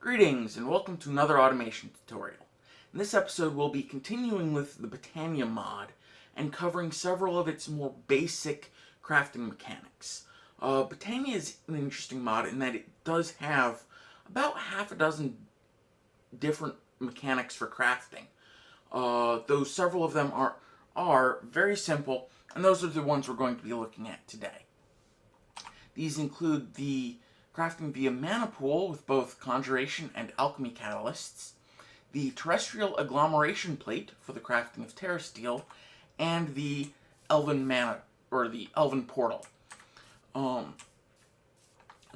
Greetings and welcome to another automation tutorial. In this episode we'll be continuing with the Botania mod and covering several of its more basic crafting mechanics. Botania is an interesting mod in that it does have about half a dozen different mechanics for crafting. Though several of them are very simple, and those are the ones we're going to be looking at today. These include the crafting via manapool with both conjuration and alchemy catalysts, the terrestrial agglomeration plate for the crafting of terrestrial, and the elven the elven portal. A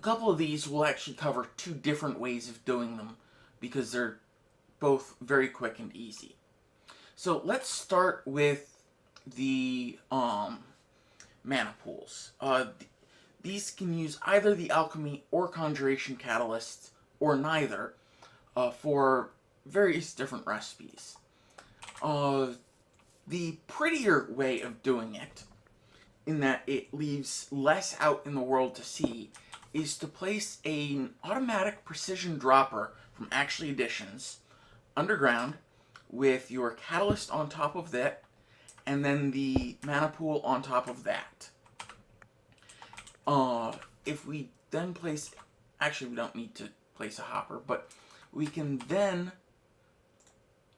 couple of these will actually cover two different ways of doing them because they're both very quick and easy. So let's start with the manapools. These can use either the alchemy or conjuration catalysts, or neither, for various different recipes. The prettier way of doing it, in that it leaves less out in the world to see, is to place an automatic precision dropper from Actually Additions underground with your catalyst on top of that, and then the manapool on top of that. If we then place, actually we don't need to place a hopper, but we can then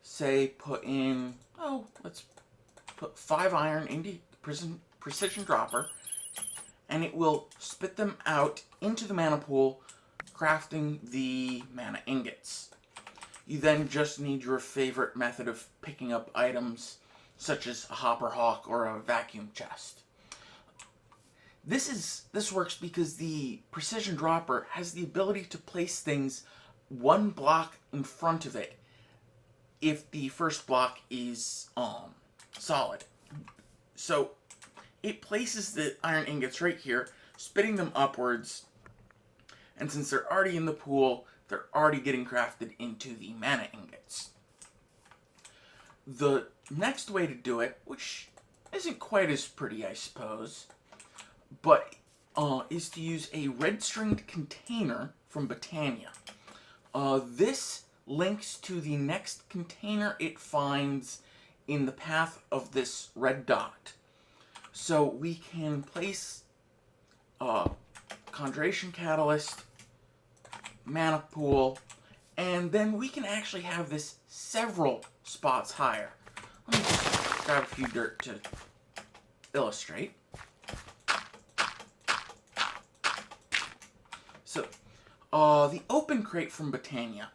say put in, let's put 5 iron into the precision dropper, and it will spit them out into the manapool, crafting the mana ingots. You then just need your favorite method of picking up items, such as a hopper hawk or a vacuum chest. This works because the precision dropper has the ability to place things one block in front of it if the first block is solid. So it places the iron ingots right here, spitting them upwards, and since they're already in the pool, they're already getting crafted into the mana ingots. The next way to do it, which isn't quite as pretty, I suppose, but is to use a red-stringed container from Botania. This links to the next container it finds in the path of this red dot. So we can place conjuration catalyst, manapool, and then we can actually have this several spots higher. Let me just grab a few dirt to illustrate. So, the open crate from Botania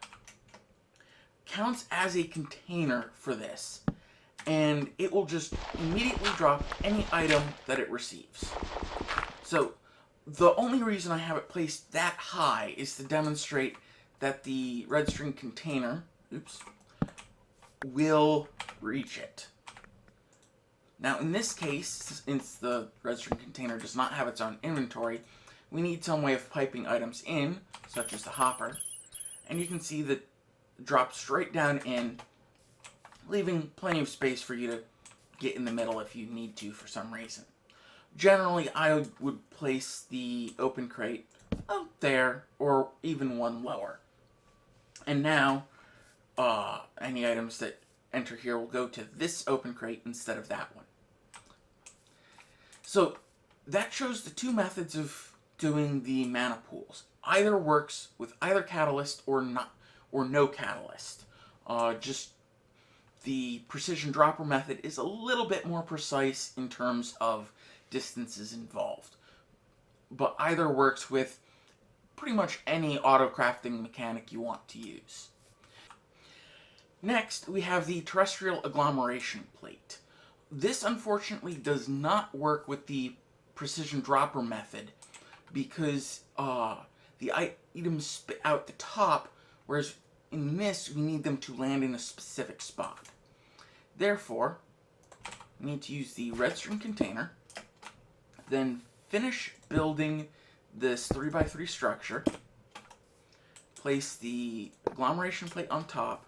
counts as a container for this, and it will just immediately drop any item that it receives. So, the only reason I have it placed that high is to demonstrate that the red string container, will reach it. Now, in this case, since the red string container does not have its own inventory, we need some way of piping items in, such as the hopper, and you can see that it drops straight down in, leaving plenty of space for you to get in the middle if you need to for some reason. Generally, I would place the open crate out there, or even one lower. And now, any items that enter here will go to this open crate instead of that one. So, that shows the two methods of doing the manapools. Either works with either catalyst or no catalyst. Just the precision dropper method is a little bit more precise in terms of distances involved. But either works with pretty much any auto crafting mechanic you want to use. Next, we have the terrestrial agglomeration plate. This unfortunately does not work with the precision dropper method because the items spit out the top, whereas in this we need them to land in a specific spot. Therefore, we need to use the red string container, then finish building this 3x3 structure, place the agglomeration plate on top,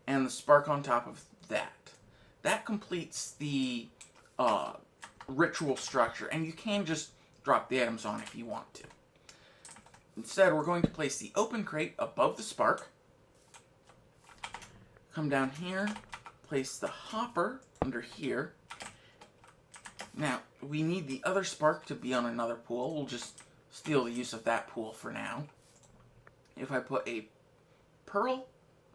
and the spark on top of that. That completes the ritual structure, and you can just drop the items on if you want to. Instead, we're going to place the open crate above the spark, come down here, place the hopper under here. Now, we need the other spark to be on another pool. We'll just steal the use of that pool for now. If I put a pearl,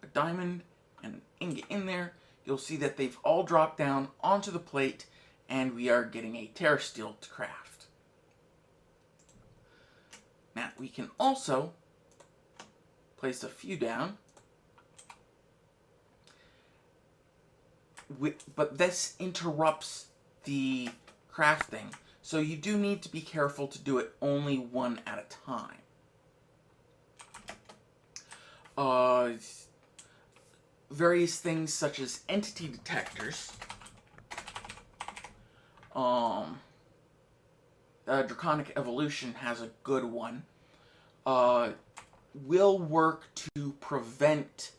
a diamond, and an ingot in there, you'll see that they've all dropped down onto the plate, and we are getting a terrestrial to craft. Now, we can also place a few down, but this interrupts the crafting, so you do need to be careful to do it only one at a time. Various things such as entity detectors, Draconic Evolution has a good one, will work to prevent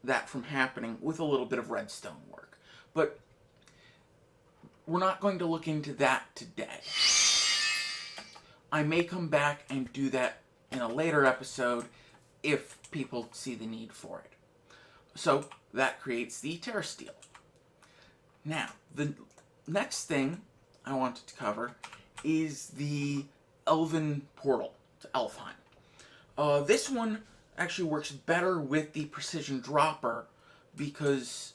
that from happening with a little bit of redstone work. But we're not going to look into that today. I may come back and do that in a later episode if people see the need for it. So that creates the terrestrial. Now, the next thing I wanted to cover is the elven portal to Elfheim. This one actually works better with the precision dropper because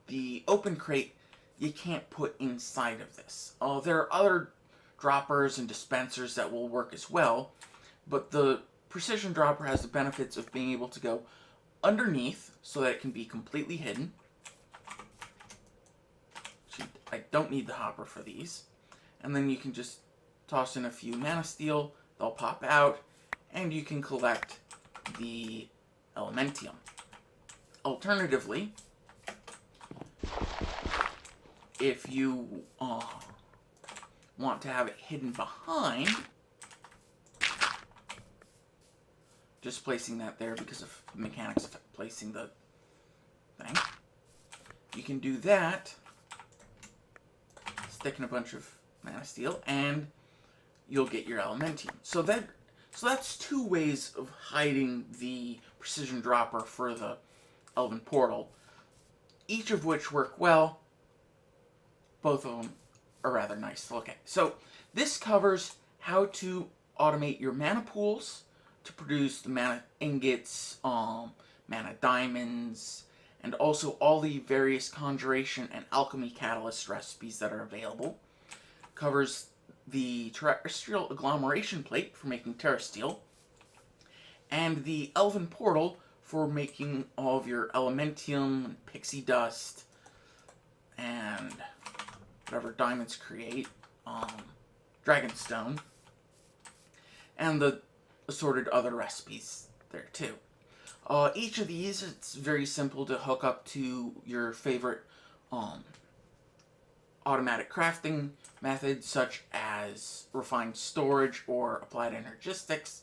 the open crate you can't put inside of this. There are other droppers and dispensers that will work as well, but the precision dropper has the benefits of being able to go underneath so that it can be completely hidden. I don't need the hopper for these. And then you can just toss in a few mana steel, they'll pop out, and you can collect the elementium. Alternatively, if you want to have it hidden behind, just placing that there because of the mechanics of placing the thing, you can do that, stick in a bunch of mana steel, and you'll get your elementium. So that's two ways of hiding the precision dropper for the elven portal, each of which work well. Both of them are rather nice to look at. So this covers how to automate your mana pools to produce the mana ingots, mana diamonds, and also all the various conjuration and alchemy catalyst recipes that are available. Covers the terrestrial agglomeration plate for making terrasteel, and the elven portal for making all of your elementium and pixie dust and whatever diamonds create, dragonstone, and the assorted other recipes there too. Each of these, it's very simple to hook up to your favorite automatic crafting methods such as refined storage or applied energistics,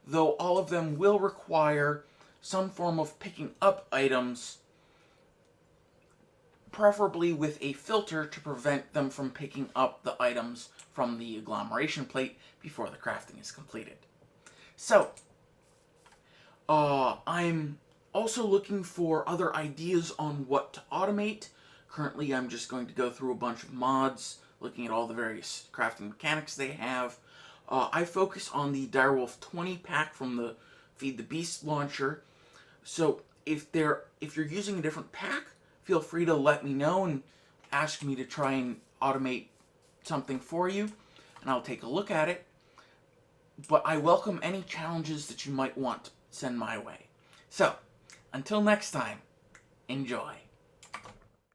though all of them will require some form of picking up items, preferably with a filter to prevent them from picking up the items from the agglomeration plate before the crafting is completed. So, I'm also looking for other ideas on what to automate. Currently, I'm just going to go through a bunch of mods, looking at all the various crafting mechanics they have. I focus on the Direwolf 20 pack from the Feed the Beast launcher. So if you're using a different pack, feel free to let me know and ask me to try and automate something for you, and I'll take a look at it. But I welcome any challenges that you might want to send my way. So, until next time, enjoy.